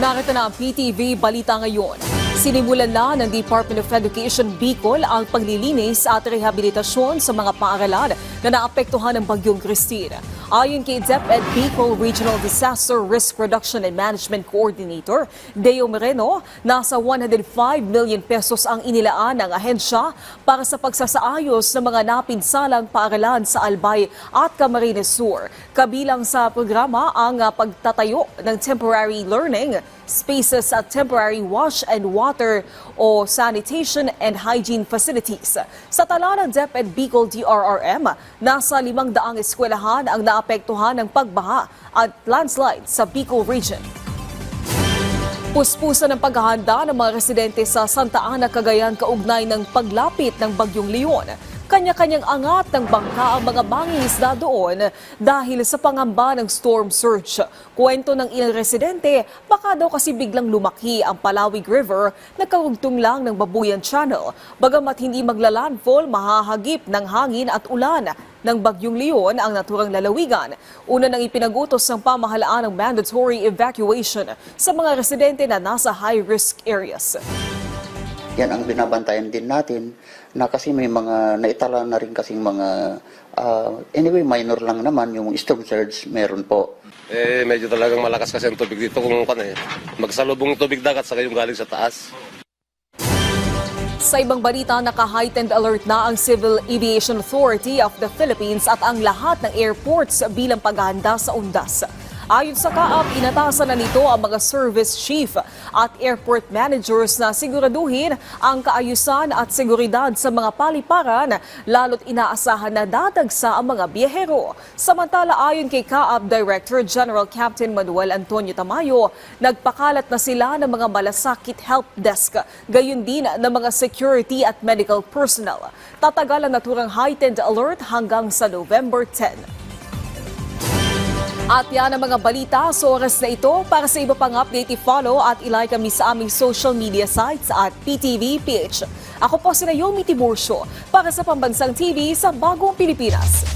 Narito na ang PTV Balita ngayon. Sinimulan na ng Department of Education Bicol ang paglilinis at rehabilitasyon sa mga paaralan na naapektuhan ng Bagyong Christine. Ayon kay DepEd Bicol Regional Disaster Risk Reduction and Management Coordinator, Deo Moreno, nasa 105 million pesos ang inilaan ng ahensya para sa pagsasaayos ng mga napinsalang paaralan sa Albay at Camarines Sur. Kabilang sa programa ang pagtatayo ng temporary learning spaces at temporary wash and water o sanitation and hygiene facilities. Sa tala ng DepEd Bicol DRRM, nasa 500 eskwelahan ang naapektuhan ng pagbaha at landslide sa Bicol Region. Puspusan ng paghahanda ng mga residente sa Santa Ana, Cagayan kaugnay ng paglapit ng Bagyong Leon. Kanya-kanyang angat ng bangka ang mga mangingisda doon dahil sa pangamba ng storm surge. Kwento ng ilang residente, baka daw kasi biglang lumaki ang Palawig River na karugtong lang ng Babuyan Channel. Bagamat hindi maglalandfall, mahahagip ng hangin at ulan ng Bagyong Leon ang naturang lalawigan. Una nang ipinagutos ng pamahalaan ng mandatory evacuation sa mga residente na nasa high-risk areas. Yan ang binabantayan din natin na kasi may mga naitala na rin kasing mga anyway minor lang naman yung storm surge meron po. Medyo talagang malakas kasi ang tubig dito kung magsalubong tubig dagat sa yung galing sa taas. Sa ibang balita, naka-heightened alert na ang Civil Aviation Authority of the Philippines at ang lahat ng airports bilang paghahanda sa undas. Ayon sa CAAP, inatasan na nito ang mga service chief at airport managers na siguraduhin ang kaayusan at seguridad sa mga paliparan, lalo't inaasahan na dadagsa ang mga biyahero. Samantala, ayon kay CAAP Director General Captain Manuel Antonio Tamayo, nagpakalat na sila ng mga malasakit help desk, gayon din ng mga security at medical personnel. Tatagal ang naturang heightened alert hanggang sa November 10. At yan ang mga balita sa oras na ito. Para sa iba pang update, i-follow at ilike kami sa aming social media sites at PTV PH. Ako po si Naomi Tiburcio para sa Pambansang TV sa Bagong Pilipinas.